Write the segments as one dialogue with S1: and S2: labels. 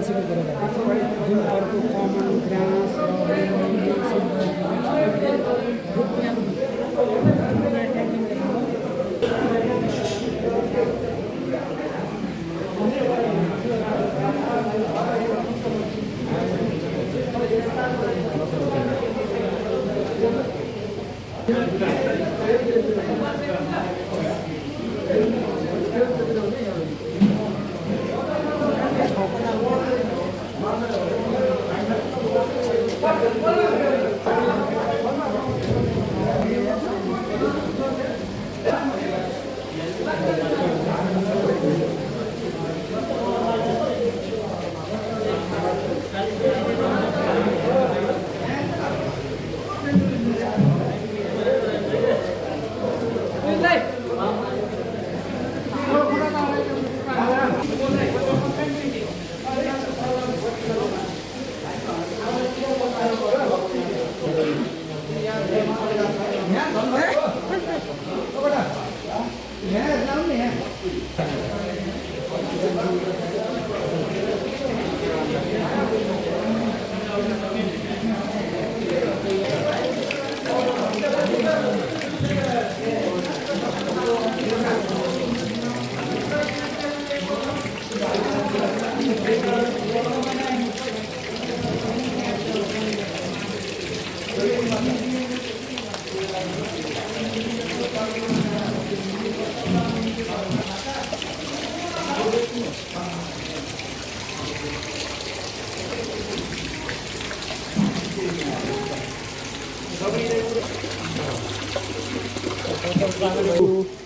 S1: Transfer गरेर जुन अर्को common grass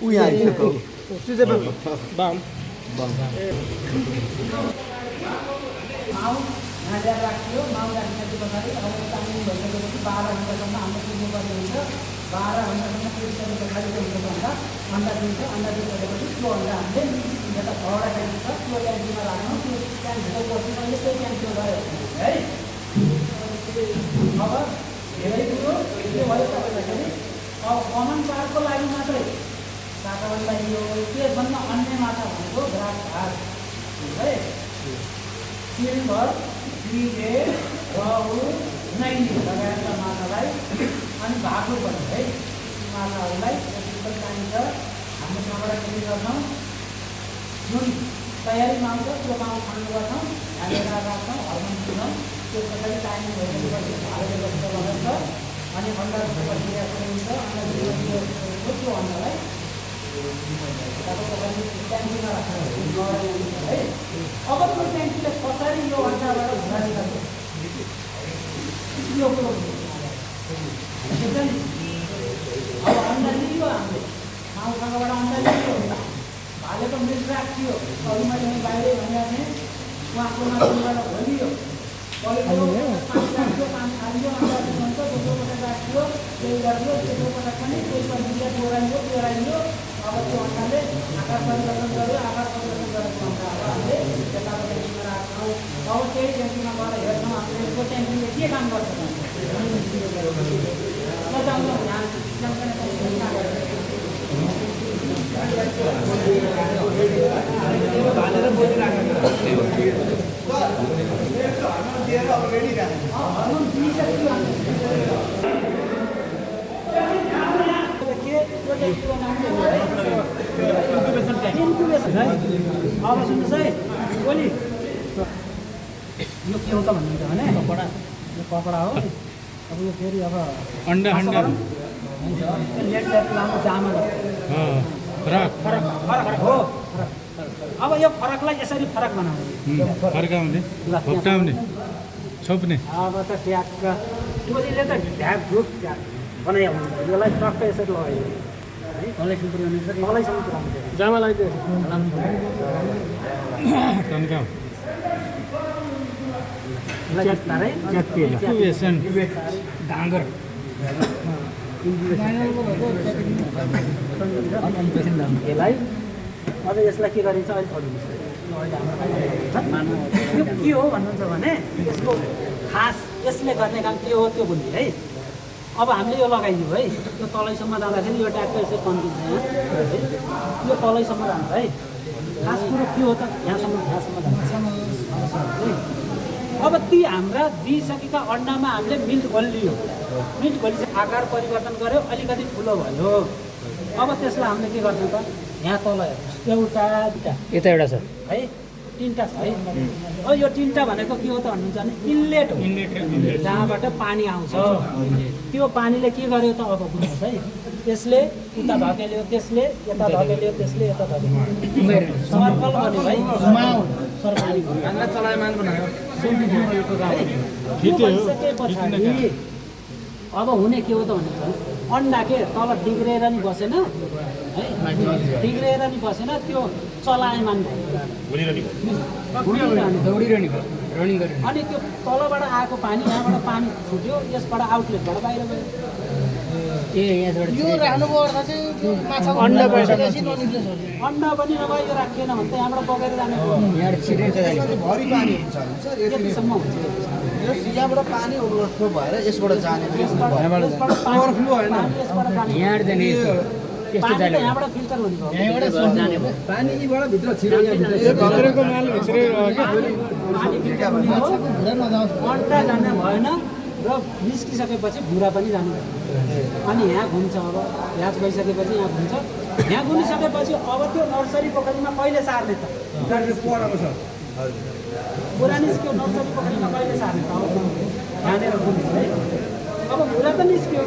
S2: Uya itu.
S1: Sudah bang.
S3: mau ada राख्यो mau राख्ने पछाडि अब टाइम भइसकेपछि 12 घण्टासम्म हाम्रो पुग्नुपर्ने हुन्छ 12 घण्टासम्म पुगिसके पछाडि के हुन्छ भन्दा अन्डा दिइसकेपछि त्यो अन्डा हामीले एउटा घरडा ट्याङ्की छ त्यो ट्याङ्कीमा राख्नु त्यो ट्याङ्कीको पछि मैले त्यो ट्याङ्कीमा गरे है अब धेरै कुरो के भयो तपाईलाई अब कमन चाडको लागि मात्रै काकालाई यो के भन्नु अन्य माछा भनेको ग्रास घाट है सिल्भर बिगे रहु नैनी लगायतका माछालाई अनि भागो पनि है माछाहरूलाई पनि चाहिन्छ हामी त्यहाँबाट के गर्छौँ जुन तयारीमा आउँछ त्यो गाउँ खानु गर्छौँ हालेर राख्छौँ हर्मोन दिन्छौँ त्यो पछाडि टाइम भइसकेपछि हालेर बस्छ लगाउँछ अनि अन्डा प्रक्रिया हुन्छ अन्डा दिएको त्यो अन्डालाई ट्याङ्कीमा राख्नु है अब त्यो ट्याङ्कीले कसरी यो अन्डाबाट भुना निकाल्छ यो कुरो अब अन्डा लियो हामीले माउसँगबाट अन्डा लियो भालेको मृत राखियो अघि मैले बाहिरै भनेको थिएँ उहाँको मासुबाट भोलियो पानी खालियो अन्डा दिनुहुन्छ दोस्रो पटक राखियो त्यही गरियो तेस्रो पटक पनि त्यही प्रक्रिया दोहोऱ्याइयो अब त्यो अन्डाले आकार परिवर्तन गर्यो आकार परिवर्तन गरेको अन्डा अब हामीले यताको ट्याङ्कीमा राख्छौँ अब त्यही ट्याङ्कीमा गएर हेर्छौँ हामीले त्यो ट्याङ्कीले के काम गर्छ अब सुन्नुहोस् है ओली यो के हो त भन्नुहुन्छ भने कपडा यो कपडा हो अब यो फेरि अब
S1: अन्डा
S3: लेट सेट लामो जामा
S1: फरक
S3: हो अब यो फरकलाई यसरी फरक बनाउने
S1: फर्काउने भक्टाउने छोप्ने
S3: अब त ट्याग टोलीले त ढ्याक ग्रुप बनायो हुन्छ यसलाई टक्क यसरी लगाइयो है तलैसम्म पुर्याउने तलैसम्म पुर्याउने
S1: जामा लगाइदियो तन्काउ
S3: डाँगर यसलाई अझ यसलाई के गरिन्छ अहिले पढ्नुहुन्छ यो के हो भन्नुहुन्छ भने यसको खास यसले गर्ने काम के हो त्यो बुझ्ने है अब हामीले यो लगाइदियो है यो तलैसम्म जाँदाखेरि यो ट्यागको यसरी कन्दिन्छ यहाँ यो तलैसम्म जान्छ है खास कुरो के हो त यहाँसम्म जान्छ अब ती हाम्रा दिइसकेका अन्डामा हामीले मिल्ट घोलियो, मिल्ट घोलिसके आकार परिवर्तन गऱ्यो, अलिकति ठुलो भयो। अब त्यसलाई हामीले के गर्छौँ त, यहाँ तल हेर्नुहोस्, एउटा दुईवटा
S1: यता एउटा छ
S3: है, तिनवटा छ है। अब यो तिनवटा भनेको के हो त भन्नुहुन्छ भने इनलेट हो, जहाँबाट पानी आउँछ। त्यो पानीले के गर्यो त, अब बुझ्नुहोस् है, त्यसले उता धकेल्यो, त्यसले यता धकेल्यो, त्यसले यता धकेल्यो, सर्कल बन्यो है, सर्कल
S2: चलायमान बनायो
S3: भइसके पछाडि अब हुने के हो त भने अन्डा के तल डिग्रेर नि बसेन है, डिग्रेर नि बसेन, त्यो चलायमान भयो, अनि त्यो तलबाट आएको पानी यहाँबाट पानी छुट्यो, यसबाट आउटलेटबाट बाहिर गयो। अन्डा पनि नभए यो राखिएन भने त यहाँबाट बगेर जाने
S2: भरि पानी हुन्छ सर,
S3: यतिसम्म हुन्छ।
S2: यहाँबाट पानी ओभरफ्लो भएर यसबाट जाने
S3: ओभरफ्लो होइन, यहाँबाट फिल्टर हुने भयो,
S2: पानी यहीँबाट भित्र छिरो
S3: अन्डा जाने भएन र निस्किसकेपछि भुरा पनि जानु भयो। अनि यहाँ घुम्छ, अब भ्याज भइसकेपछि यहाँ घुम्छ, यहाँ घुमिसकेपछि अब त्यो नर्सरी पोखरीमा कहिले सार्ने त,
S2: पढाएको छ
S3: भुरा निस्क्यो, नर्सरी पोखरीमा कहिले सार्ने त, अब यहाँनिर घुम्छ है। अब भुरा त निस्क्यो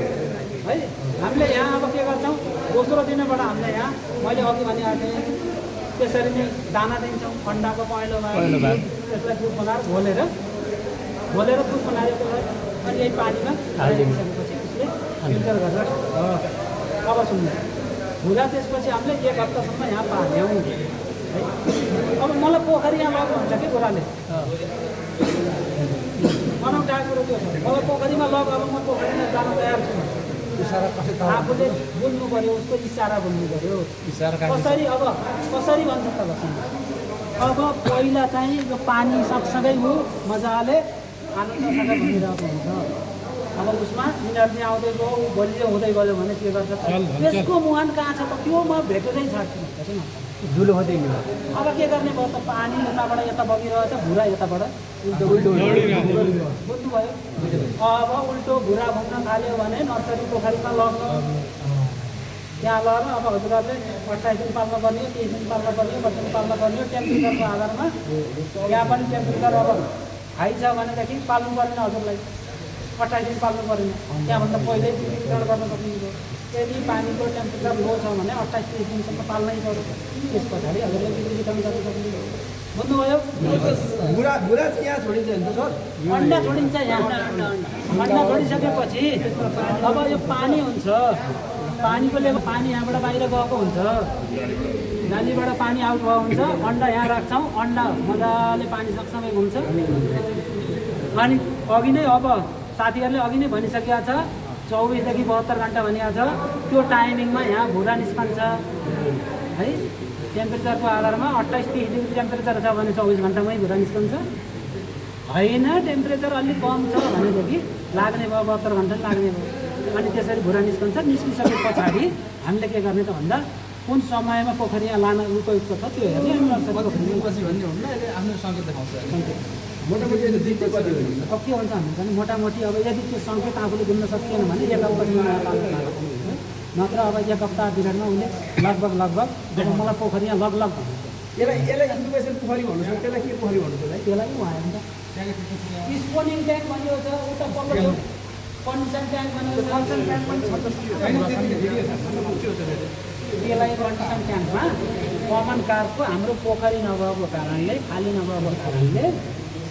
S3: है, हामीले यहाँ अब के गर्छौँ, दोस्रो दिनबाट हामीले यहाँ मैले अघि भनिहाल्ने त्यसरी नै दाना दिन्छौँ, अन्डाको पहेँलो भाग, त्यसलाई दुध बनाएर घोलेर दुध बनाएर अनि यही पानीमा हालिदिइसकेपछि उसले फिल्टर गरेर अब सुन्नु भुरा। त्यसपछि हामीले 1 हप्तासम्म यहाँ पाल्यौँ है। अब मलाई पोखरी यहाँ लग्नु हुन्छ कि बुढाले बनाउँदा कुरो त्यो छ, मलाई पोखरीमा लग, अब म पोखरीमा जान तयार छु, आफूले बोल्नु पऱ्यो, उसको इसारा बोल्नु पऱ्यो। कसरी अब कसरी भन्छ त बस्नु, अब पहिला चाहिँ यो पानी सँगसँगै ऊ मजाले आनन्दसँग घुमिरहेको हुन्छ। अब उसमा इनर्जी आउँदै गयो, ऊ बलियो हुँदै गयो भने के गर्छ त, त्यसको मुहान कहाँ छ त, त्यो म भेटेरै छाड्छु
S1: धुलो हुँदै नि।
S3: अब के गर्ने भयो त, पानी उताबाट यता बगिरहेछ, भुरा यताबाट बुझ्नुभयो। अब उल्टो भुरा घुम्न थाल्यो भने नर्सरी पोखरीमा लग्नु, त्यहाँ लगेर अब हजुरहरूले 28 दिन पाल्नुपर्ने, 30 दिन पाल्नुपर्ने, 25 दिन पाल्नुपर्ने, टेम्परेचरको आधारमा यहाँ पनि टेम्परेचर अब हाई छ भनेदेखि पाल्नु परेन हजुरलाई, 28 दिन पाल्नु परेन, त्यहाँभन्दा पहिल्यै वितरण गर्न सकिन्छ। यदि पानीको टेम्परेचर लो छ भने 28-30 दिनसम्म पाल्नै पऱ्यो, त्यस पछाडि हजुरले वितरण गर्न सकिन्छ। बुझ्नुभयो?
S2: भुरा चाहिँ यहाँ छोडिन्छ नि त सर,
S3: अन्डा छोडिन्छ यहाँ, अन्डा छोडिसकेपछि अब यो पानी हुन्छ, पानीको लेभल, पानी यहाँबाट बाहिर गएको हुन्छ, नालीबाट पानी आउट भएको हुन्छ, अन्डा यहाँ राख्छौँ, अन्डा मजाले पानी सँगसँगै घुम्छ। अनि अघि नै अब साथीहरूले अघि नै भनिसकेका छ, 24 देखि 72 घन्टा भनिएको छ, त्यो टाइमिङमा यहाँ भुरा निस्कन्छ है। टेम्परेचरको आधारमा 28-30 डिग्री टेम्परेचर छ भने 24 घन्टामै भुरा निस्कन्छ, होइन टेम्परेचर अलिक कम छ भनेदेखि लाग्ने भयो 72 घन्टा लाग्ने भयो। अनि त्यसरी भुरा निस्कन्छ। निस्किसके पछाडि हामीले के गर्ने त भन्दा कुन समयमा पोखरी यहाँ लान उपयुक्त छ त्यो हेर्ने,
S2: आफ्नो सङ्केत देखाउँछ।
S3: मोटामोटी अब के हुन्छ भने मोटामोटी अब यदि त्यो सङ्केत आफूले घुम्न सकिएन भने 1 हप्तासम्म नत्र अब 1 हप्ता पिरियडमा उसले लगभग अब मलाई पोखरी यहाँ लगभग
S2: यसलाई इन्क्युबेसन पोखरी भन्नुहोस्, त्यसलाई के पोखरी भन्नुहोस् है,
S3: त्यसलाई उहाँ नि त स्पोनिङ ट्याङ्क भनेको छ, उता पल्लो कन्डिसन ट्याङ्क भनेको छ, कन्डिसन ट्याङ्क पनि छ, त्यसलाई कन्डिसन ट्याङ्कमा कमन कारको हाम्रो पोखरी नभएको कारणले, खाली नभएको कारणले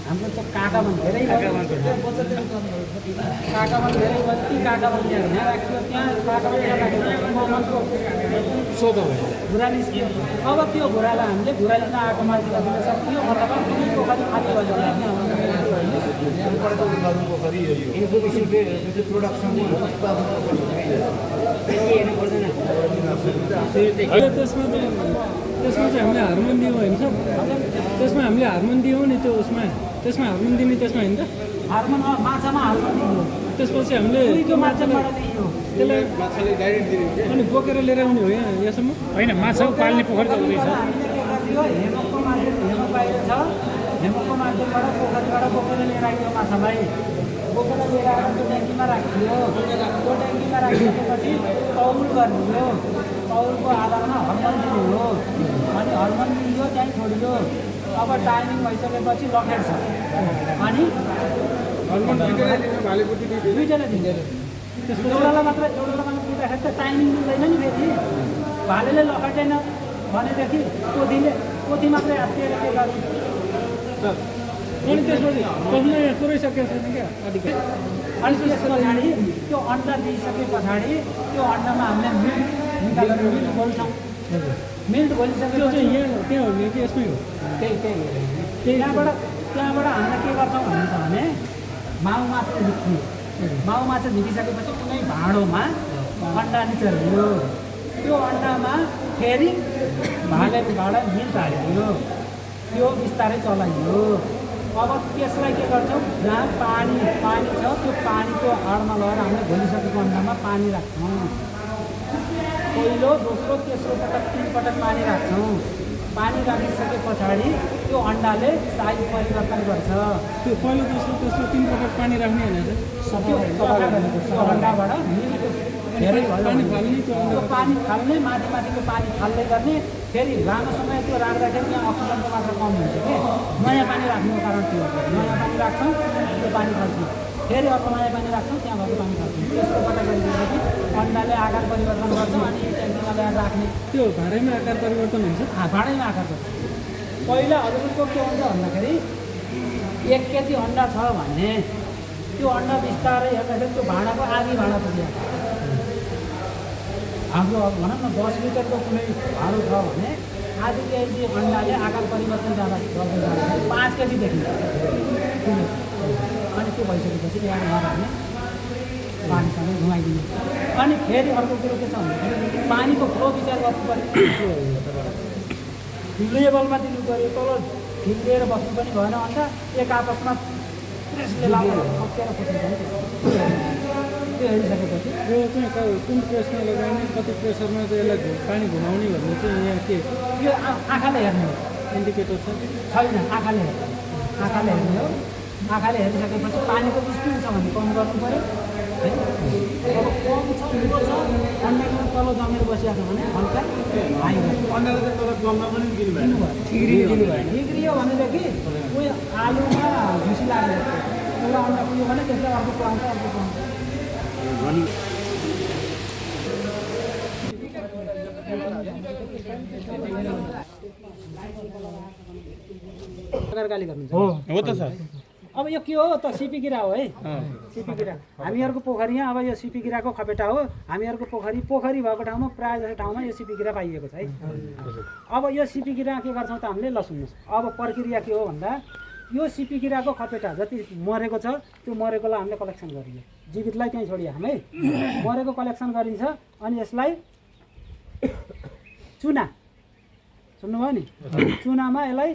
S3: हाम्रो त्यो काकावन धेरै काकावन धेरै भयो, ती काकावन यहाँ राख्यो, त्यहाँ काकावन यहाँ राख्यो, कमनको भुरा निस्क्यो। अब त्यो भुरालाई हामीले भुरा लिन आएको मान्छेलाई दिन सक्यो, अथवा कुनै पोखरी खाली भयो भने
S1: त्यसमा चाहिँ हामीले हार्मोन दियौँ होइन सर, त्यसमा हामीले हार्मोन दियौँ नि, त्यो उसमा त्यसमा हार्मोन दिने त्यसमा होइन त,
S3: हार्मोन माछामा हार्मोन दियो,
S1: त्यसपछि हामीले
S3: त्यो माछाबाट दियो,
S1: त्यसलाई माछाले डाइरेक्ट दिने अनि बोकेर लिएर आउने हो यहाँसम्म होइन, माछा पाल्ने पोखरी त हुँदैछ।
S3: हामीले के गरिदियो, हेमकको मान्छे हेमक बाहिर छ, हेमकको मान्छे बोकेर लिएर आइयो माछालाई बोकेर लिएर आएर त्यो ट्याङ्कीमा राखिदियो त्यो ट्याङ्कीमा राखिसकेपछि तौल गरिदियो तौलको आधारमा हर्मोन दिनु हो अनि हर्मोन दियो त्यहीँ छोडियो अब टाइमिङ भइसकेपछि लखेट छ अनि दुईजना दिँदैन एउटालाई मात्र दिँदाखेरि त टाइमिङ दिँदैन नि फेरि भालेले लखेटेन भनेदेखि पोथी मात्रै हात्तिएर के गर्नु
S1: अनि त्यसपछि कसले पुऱ्याइसकेको छैन क्या अधिकार
S3: अनि त्यस पछाडि त्यो अन्डा दिइसके पछाडि त्यो अन्डामा हामीले मिल्ट घोल्छौँ मिल्ट घोलिसकेपछि
S1: त्यो चाहिँ यहाँ त्यहाँ हो कि यसमै हो
S3: त्यहाँबाट हामीले के गर्छौँ भने माउ माछा झिक्ने माउ माछा झिकिसकेपछि कुनै भाँडोमा अन्डा निचल्यो त्यो अन्डामा फेरि भाँडाबाट मिल्ट हालिदियो त्यो बिस्तारै चलाइयो अब त्यसलाई के गर्छौँ जहाँ पानी छ त्यो पानीको आडमा लगेर हामीले घोलिसकेको अन्डामा पानी राख्छौँ पहिलो दोस्रो तेस्रो पटक 3 पटक पानी राख्छौँ पानी राखिसके पछाडि त्यो अन्डाले साइज परिवर्तन गर्छ
S1: त्यो पहिलो दोस्रो तेस्रो 3 पटक पानी राख्ने होइन
S3: त्यो अन्डाबाट मिल्टको धेरै
S1: पानी फाल्ने
S3: त्यो पानी फाल्ने माथिको पानी फाल्दै गर्ने फेरि लामो समय त्यो राख्दाखेरि यहाँ अक्सिजनको मात्रा कम हुन्छ कि नयाँ पानी राख्नुको कारण त्यो नयाँ पानी राख्छौँ त्यो पानी फाल्छौँ फेरि अर्को नयाँ पानी राख्छौँ त्यहाँ भएको पानी फाल्छौँ त्यसको पटक गरिसकेपछि अन्डाले आकार परिवर्तन गर्छौँ अनि ट्याङ्कीमा ल्याएर राख्ने
S1: त्यो भाँडैमा आकार परिवर्तन हुन्छ
S3: भाँडैमा आकार गर्छ पहिला हजुरको के हुन्छ भन्दाखेरि 1 केजी अन्डा छ भने त्यो अन्डा बिस्तारै हेर्दाखेरि त्यो भाँडाको आधी भाँडा पुगिहाल्छ हाम्रो अब भनौँ न 10 लिटरको कुनै भाँडो छ भने आधी केजी अन्डाले आकार परिवर्तन जाँदा गर्दै जाँदाखेरि 5 केजी देखिन्छ अनि त्यो भइसकेपछि त्यहाँ नराख्ने पानीसँग घुमाइदिने अनि फेरि अर्को कुरो के छ भन्दाखेरि पानीको फ्लो विचार गर्नु पऱ्यो लेभलमा दिनु पऱ्यो तल ठिक्रिएर बस्नु पनि भएन अन्त एक आपसमा प्रेसले लगाएर अप्ठ्यारो खोज्नु पऱ्यो त्यो हेरिसकेपछि
S1: यो चाहिँ कुन प्रेसमा लगाउने कति प्रेसरमा चाहिँ यसलाई पानी घुमाउने भन्ने चाहिँ यहाँ के
S3: यो आँखाले हेर्ने हो
S1: इन्डिकेटर छ
S3: छैन आँखाले हेर्ने हो आँखाले हेरिसकेपछि पानीको स्पिड छ भने कम गर्नु पऱ्यो है अब कम छ ठुलो छ अन्डाको तल जमेर बसिरहेको छ भने हल्का हाई
S2: अन्डाले चाहिँ तल जम्मा पनि दिनु भयो
S3: ठिक्रियो भनेदेखि उयो आलुमा झुसी लाग्यो एउटा अन्डा पुग्यो भने त्यसलाई अर्को पाउँछ गाली गर्नुहुन्छ
S1: हो त सर
S3: अब यो के हो त सिपी किरा हो है सिपी किरा हामीहरूको पोखरी यहाँ अब यो सिपी किराको खपेटा हो हामीहरूको पोखरी भएको ठाउँमा प्रायः जस्तो ठाउँमा यो सिपी किरा पाइएको छ है अब यो सिपी किरा के गर्छौँ त हामीले ल सुन्नुहोस् अब प्रक्रिया के हो भन्दा यो सिपी किराको खपेटा जति मरेको छ त्यो मरेकोलाई हामीले कलेक्सन गरियो जीवितलाई त्यहीँ छोडियो हामी मरेको कलेक्सन गरिन्छ अनि यसलाई चुना सुन्नुभयो नि चुनामा यसलाई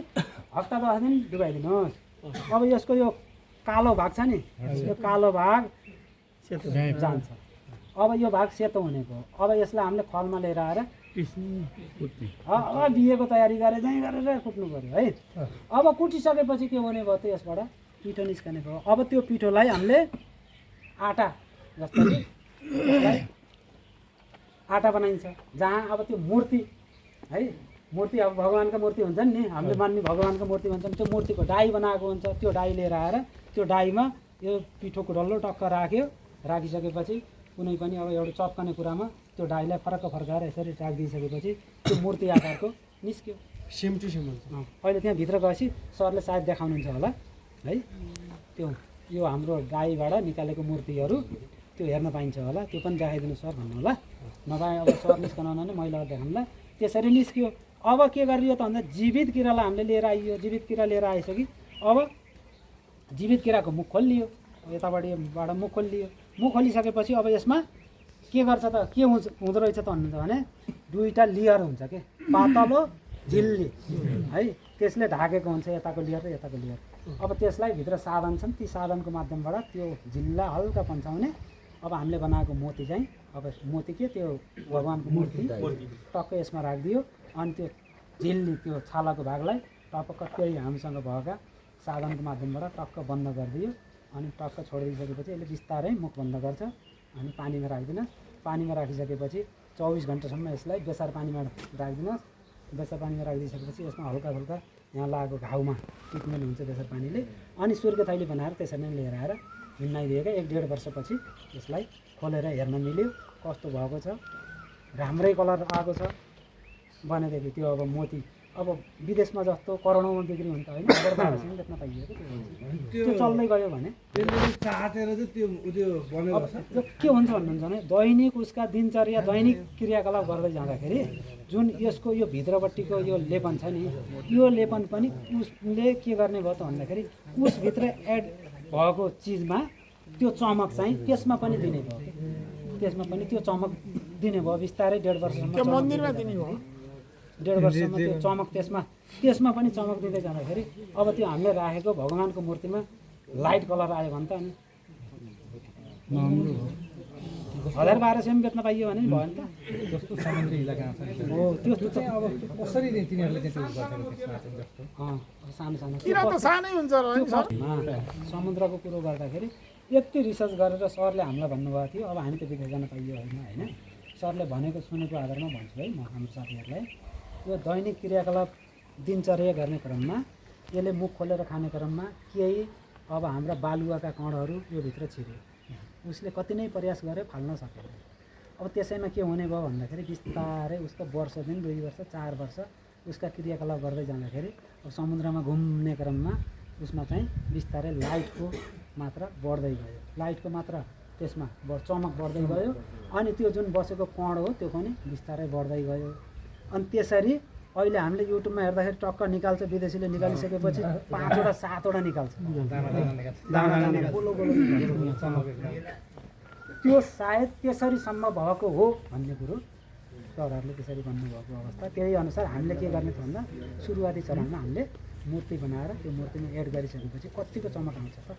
S3: हप्ता 10 दिन डुबाइदिनुहोस् अब यसको यो कालो भाग छ नि यो कालो भाग सेतो जान्छ अब यो भाग सेतो हुनेको अब यसलाई हामीले खलमा लिएर आएर अब बिहेको तयारी गरेर कुट्नु पऱ्यो है अब कुटिसकेपछि के हुने भयो त यसबाट पिठो निस्कने भयो अब त्यो पिठोलाई हामीले आटा जस्तो कि आटा बनाइन्छ जहाँ अब त्यो मूर्ति है मूर्ति अब भगवान्को मूर्ति हुन्छ नि हामीले मान्ने भगवान्को मूर्ति भन्छन् त्यो मूर्तिको डाई बनाएको हुन्छ त्यो डाई लिएर आएर त्यो डाईमा यो पिठोको डल्लो टक्क राखिसकेपछि कुनै पनि अब एउटा चप्कने कुरामा त्यो डाईलाई फर्काएर यसरी राखिदिइसकेपछि त्यो मूर्ति आकारको निस्क्यो
S2: सेम टु सेम हुन्छ
S3: अहिले त्यहाँ भित्र गएपछि सरले सायद देखाउनुहुन्छ होला है त्यो यो हाम्रो डाईबाट निकालेको मूर्तिहरू त्यो हेर्न पाइन्छ होला त्यो पनि देखाइदिनु सर भन्नु होला नभए अब सर निस्कन नै मैले देखाउनुलाई त्यसरी निस्क्यो अब के गरियो त भन्दा जीवित किरालाई हामीले लिएर आइयो जीवित किरा लिएर आइसक्यो अब जीवित किराको मुख खोलियो यताबाटबाट मुख खोलियो मुख खोलिसकेपछि अब यसमा के गर्छ त के हुँदो रहेछ त भन्नुहुन्छ भने दुईवटा लेयर हुन्छ के पातलो झिल्ली है त्यसले ढाकेको हुन्छ यताको लेयर र यताको लेयर अब त्यसलाई भित्र साधन छन् ती साधनको माध्यमबाट त्यो झिल्ला हल्का पन्छाउने अब हामीले बनाएको मोती चाहिँ अब मोती के त्यो भगवान्को मूर्ति टक्क यसमा राखिदियो अनि त्यो झिल्ली त्यो छालाको भागलाई टपक्क त्यही हामीसँग भएका
S4: साधनको माध्यमबाट टक्क बन्द गरिदियो अनि टक्क छोडिदिइसकेपछि यसले बिस्तारै मुख बन्द गर्छ अनि पानीमा राखिदिनुहोस्। पानीमा राखिसकेपछि 24 घन्टासम्म यसलाई बेसार पानीमा राखिदिनुहोस्। बेसार पानीमा राखिदिइसकेपछि यसमा हल्का फुल्का यहाँ लागेको घाउमा ट्रिटमेन्ट हुन्छ बेसार पानीले। अनि सूर्यको थैली बनाएर त्यसरी नै लिएर आएर हिँड्नाइदिएका 1-1.5 वर्षपछि यसलाई खोलेर हेर्न मिल्यो कस्तो भएको छ। राम्रै कलर आएको छ भनेदेखि त्यो अब मोती अब विदेशमा जस्तो करोडौँमा बिक्री हुन्छ होइन, बर्बादसँग बेच्न पाइएको त्यो चल्दै गयो भने
S2: चाटेर चाहिँ त्यो बनेको छ।
S4: यो के हुन्छ भन्नुहुन्छ भने दैनिक उसका दिनचर्या दैनिक क्रियाकलाप गर्दै जाँदाखेरि जुन यसको यो भित्रपट्टिको यो लेपन छ नि, यो लेपन पनि उसले के गर्ने भयो त भन्दाखेरि उसभित्र एड भएको चिजमा त्यो चमक चाहिँ त्यसमा पनि दिने भयो। त्यसमा पनि त्यो चमक दिने भयो बिस्तारै 1.5 वर्षसम्म मन्दिरमा दिने भयो। 1.5 वर्षसम्म त्यो चमक त्यसमा पनि चमक दिँदै जाँदाखेरि अब त्यो हामीले राखेको भगवान्को मूर्तिमा लाइट कलर आयो भने त अनि 1200 बेच्न पाइयो भने नि भयो नि त।
S2: जस्तो समुद्री इलाकामा छ
S4: हो त्यस्तो
S2: चाहिँ अब कसरी तिनीहरूले चाहिँ त्यो गर्छ त्यसमा चाहिँ जस्तो
S4: सानो सानो
S5: सानै हुन्छ र नि सर।
S4: समुद्रको कुरो गर्दाखेरि यति रिसर्च गरेर सरले हामीलाई भन्नुभएको थियो। अब हामी त विदेश जान पाइयो होइन, सरले भनेको सुनेको आधारमा भन्छु है म हाम्रो साथीहरूलाई। यो दैनिक क्रियाकलाप दिनचर्या गर्ने क्रममा यसले मुख खोलेर खाने क्रममा केही अब हाम्रा बालुवाका कणहरू यो भित्र छिर्यो। उसले कति नै प्रयास गर्यो फाल्न सकेन। अब त्यसैमा के हुने भयो भन्दाखेरि बिस्तारै उसको वर्ष दिन 2 वर्ष 4 वर्ष उसका क्रियाकलाप गर्दै जाँदाखेरि अब समुद्रमा घुम्ने क्रममा उसमा चाहिँ बिस्तारै लाइटको मात्रा बढ्दै गयो। लाइटको मात्रा त्यसमा चमक बढ्दै गयो अनि त्यो जुन बसेको कण हो त्यो पनि बिस्तारै बढ्दै गयो। अनि त्यसरी अहिले हामीले युट्युबमा हेर्दाखेरि टक्क निकाल्छ, विदेशीले निकालिसकेपछि 5वटा 7वटा निकाल्छ दाना गोलो गोलो त्यो सायद त्यसरी सम्म भएको हो भन्ने कुरो सरहरूले त्यसरी भन्नुभएको अवस्था। त्यही अनुसार हामीले के गर्ने थियो भन्दा सुरुवाती चरणमा हामीले मूर्ति बनाएर त्यो मूर्तिमा एड गरिसकेपछि कतिको चमक आउँछ त,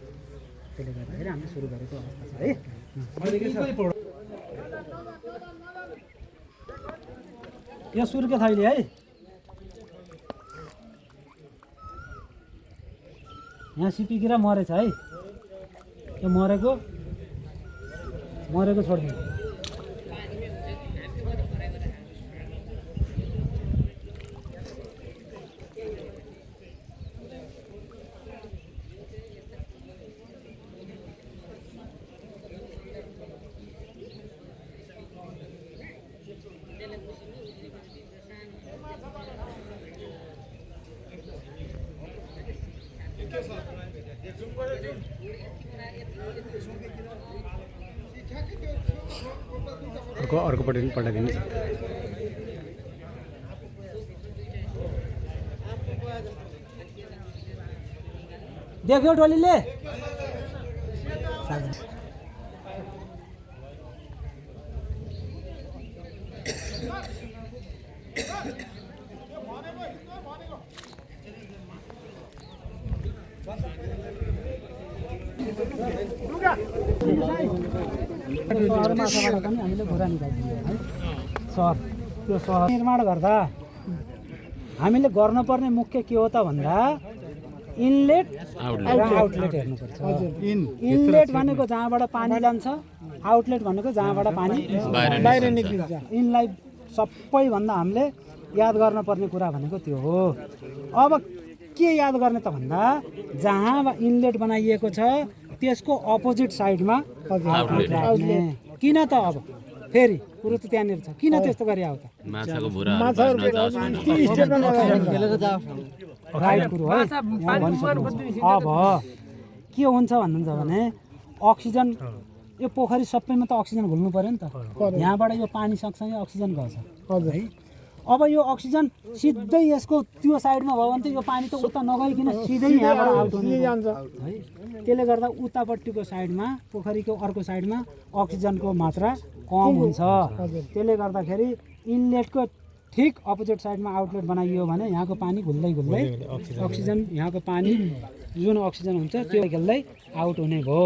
S4: त्यसले गर्दाखेरि हामीले सुरु गरेको अवस्था छ है। यो सुर्के थैली है, यहाँ सिपिकिरा मरेछ है, यो मरेको छोडिदिनु।
S5: अर्कोपट्टि पनि पल्टाइदिनुहोस्।
S4: देख्यो टोलीले माछाबाट पनि हामीले घुरा निकाल्छौँ है। सहर त्यो सहर निर्माण गर्दा हामीले गर्नुपर्ने मुख्य के हो त भन्दा इनलेट र आउटलेट हेर्नुपर्छ। इनलेट भनेको जहाँबाट पानी जान्छ, आउटलेट भनेको जहाँबाट पानी बाहिर निक्लिन्छ। यिनलाई सबैभन्दा हामीले याद गर्नुपर्ने कुरा भनेको त्यो हो। अब के याद गर्ने त भन्दा जहाँ इनलेट बनाइएको छ त्यसको अपोजिट साइडमा आउटलेट राख्ने। किन त अब फेरि कुरो त त्यहाँनिर छ, किन त्यस्तो गरे आऊ त राइट कुरो है। अब के हुन्छ भन्नुहुन्छ भने अक्सिजन यो पोखरी सबैमा त अक्सिजन घुल्नु पर्यो नि त। यहाँबाट यो पानी सँगसँगै अक्सिजन गर्छ है। अब यो अक्सिजन सिधै यसको त्यो साइडमा भयो भने त यो पानी त उता नगइकन सिधै यहाँबाट आउट हुने जान्छ है। त्यसले गर्दा उतापट्टिको साइडमा पोखरीको अर्को साइडमा अक्सिजनको मात्रा कम हुन्छ। त्यसले गर्दाखेरि इनलेटको ठिक अपोजिट साइडमा आउटलेट बनाइयो भने यहाँको पानी घुल्दै घुल्दै अक्सिजन यहाँको पानी जुन अक्सिजन हुन्छ त्यो खेल्दै आउट हुने भयो।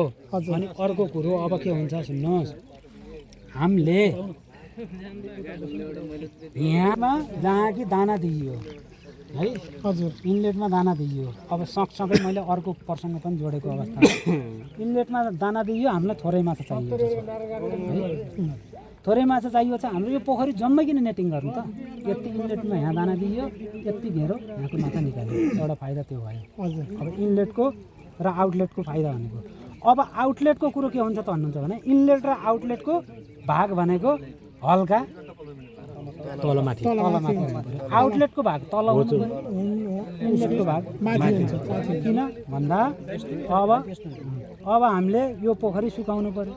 S4: अनि अर्को कुरो अब के हुन्छ सुन्नुहोस्, हामीले यहाँमा जहाँ कि दाना दिइयो है
S5: हजुर
S4: इनलेटमा दाना दिइयो। अब सँगसँगै मैले अर्को प्रसङ्ग पनि जोडेको अवस्था हो। इनलेटमा दाना दिइयो, हामीलाई थोरै माछा चाहिएको छ है। थोरै माछा चाहिएको छ, हाम्रो यो पोखरी जम्मै किन नेटिङ गर्नु त? यति इनलेटमा यहाँ दाना दिइयो, यति घेरो यहाँको माछा निकाल्यो, एउटा फाइदा त्यो भयो।
S5: हजुर
S4: अब इनलेटको र आउटलेटको फाइदा भनेको, अब आउटलेटको कुरो के हुन्छ त भन्नुहुन्छ भने इनलेट र आउटलेटको भाग भनेको हल्का
S5: तलमाथि
S4: तलमाथि हुनु पर्यो, आउटलेटको भाग तल हुनु पर्यो, इनलेटको भाग
S5: माथि हुन्छ
S4: किन भन्दा अब हामीले यो पोखरी सुकाउनु पर्यो।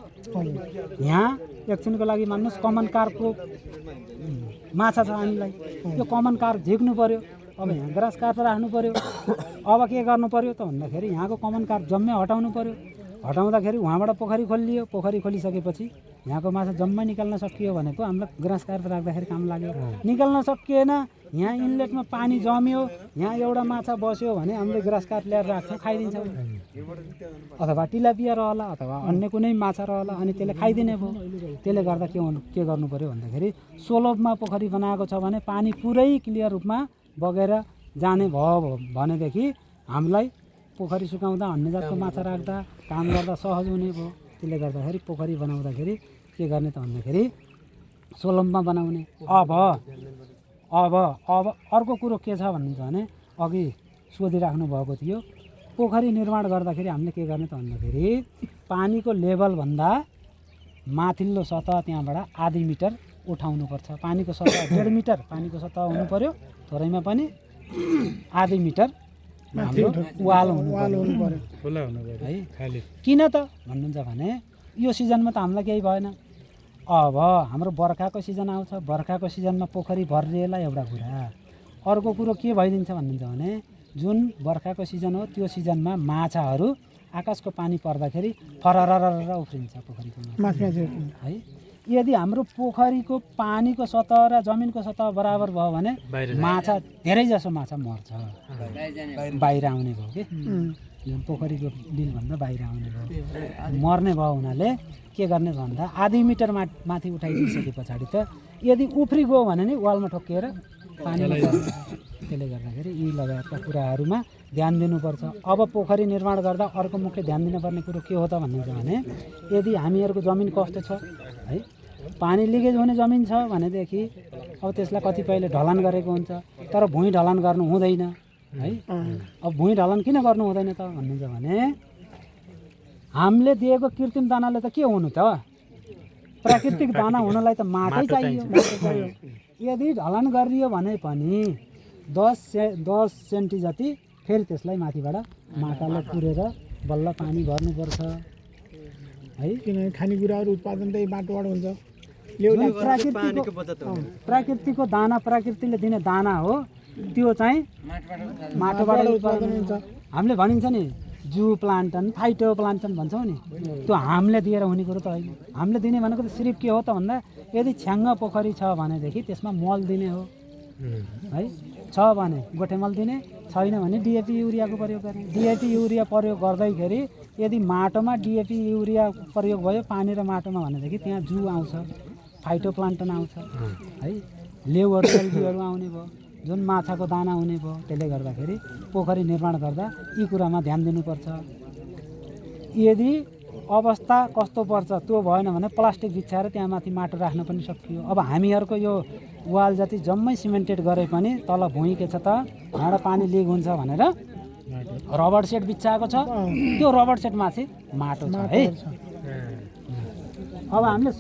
S4: यहाँ एकछिनको लागि मान्नुहोस् कमन कार्पको माछा छ हामीलाई, यो कमन कार्प झिक्नु पर्यो। अब यहाँ ग्रास कार्प राख्नु पर्यो। अब के गर्नु पर्यो त भन्दाखेरि यहाँको कमन कार्प जम्मै हटाउनु पर्यो। हटाउँदाखेरि उहाँबाट पोखरी खोलियो, पोखरी खोलिसकेपछि यहाँको माछा जम्मै निकाल्न सकियो भनेको हामीलाई ग्रास कार्प राख्दाखेरि काम लाग्यो। निकाल्न सकिएन, यहाँ इनलेटमा पानी जम्यो, यहाँ एउटा माछा बस्यो भने हामीले ग्रास कार्प ल्याएर राख्छौँ, खाइदिन्छौँ। अथवा टिलापिया रहला अथवा अन्य कुनै माछा रहला, अनि त्यसले खाइदिने भयो। त्यसले गर्दा के गर्नु पर्यो भन्दाखेरि सोलोबमा पोखरी बनाएको छ भने पानी पुरै क्लियर रूपमा बगेर जाने भयो भनेदेखि हामीलाई पोखरी सुकाउँदा अन्य जातको माछा राख्दा काम गर्दा सहज हुने भयो। त्यसले गर्दाखेरि पोखरी बनाउँदाखेरि के गर्ने त भन्दाखेरि सोलममा बनाउने। अब अर्को कुरो के छ भन्नुहुन्छ भने अघि सोधिराख्नु भएको थियो, पोखरी निर्माण गर्दाखेरि हामीले के गर्ने त भन्दाखेरि पानीको लेभलभन्दा माथिल्लो सतह त्यहाँबाट आधी मिटर उठाउनुपर्छ। पानीको सतह 1.5 मिटर पानीको सतह हुनु पर्यो, थोरैमा पनि आधी मिटर हाम्रो वाल हुनु पर्यो है। किन त भन्नुहुन्छ भने यो सिजनमा त हामीलाई केही भएन। अब हाम्रो बर्खाको सिजन आउँछ, बर्खाको सिजनमा पोखरी भरिएला एउटा कुरा। अर्को कुरो के भइदिन्छ भन्नुहुन्छ भने जुन बर्खाको सिजन हो त्यो सिजनमा माछाहरू आकाशको पानी पर्दाखेरि फररर उफ्रिन्छ पोखरीको माछा है। यदि हाम्रो पोखरीको पानीको सतह र जमिनको सतह बराबर भयो भने माछा धेरै जसो माछा मर्छ, बाहिर आउने भयो कि जुन पोखरीको बिलभन्दा बाहिर आउने भयो, मर्ने भयो। हुनाले के गर्ने भन्दा आधी मिटर माथि उठाइदिइसके पछाडि त यदि उफ्री गयो भने नि वालमा ठोकिएर पानी पर्छ। त्यसले गर्दाखेरि यी लगायतका कुराहरूमा ध्यान दिनुपर्छ। अब पोखरी निर्माण गर्दा अर्को मुख्य ध्यान दिनुपर्ने कुरो के हो त भन्नुहुन्छ भने यदि हामीहरूको जमिन कस्तो छ है, पानी लिकेज हुने जमिन छ भनेदेखि अब त्यसलाई कतिपयले ढलान गरेको हुन्छ, तर भुइँ ढलान गर्नु हुँदैन है। अब भुइँ ढलान किन गर्नु हुँदैन त भन्नुहुन्छ भने हामीले दिएको कृत्रिम दानाले त के हुनु त, प्राकृतिक दाना हुनलाई त माटै चाहियो। यदि ढलान गरियो भने पनि 10 सेन्टी जति फेरि त्यसलाई माथिबाट माटाले पुरेर बल्ल पानी भर्नुपर्छ है।
S5: किनभने खानेकुराहरू उत्पादन त माटोबाट हुन्छ।
S4: प्राकृतिकको दाना, प्रकृतिले दिने दाना हो, त्यो चाहिँ माटोबाट उत्पादन हुन्छ। हामीले भनिन्छ नि जू प्लान्टन, फाइटो प्लान्टन भन्छौँ नि, त्यो हामीले दिएर हुने कुरो त होइन। हामीले दिने भनेको त सिर्फ के हो त भन्दा यदि छ्याङ्ग पोखरी छ भनेदेखि त्यसमा मल दिने हो है। छ भने गोठे मल दिने, छैन भने डिएपी युरियाको प्रयोग गर्ने। डिएपी युरिया प्रयोग गर्दैखेरि यदि माटोमा डिएपी युरिया प्रयोग भयो पानी र माटोमा भनेदेखि त्यहाँ जू आउँछ, फाइटो प्लान्टन आउँछ है, लेउहरू एल्गीहरू आउने भयो, जुन माछाको दाना हुने भयो। त्यसले गर्दाखेरि पोखरी निर्माण गर्दा यी कुरामा ध्यान दिनुपर्छ। यदि अवस्था कस्तो पर्छ त्यो भएन भने प्लास्टिक बिछाएर त्यहाँ माथि माटो राख्न पनि सकियो। अब हामीहरूको यो वाल जति जम्मै सिमेन्टेड गरे पनि तल भुइँ के छ त, भाँडा पानी लिक हुन्छ भनेर रबर सेट बिछाएको छ, त्यो रबर सेट माथि माटो छ है। अब हामीले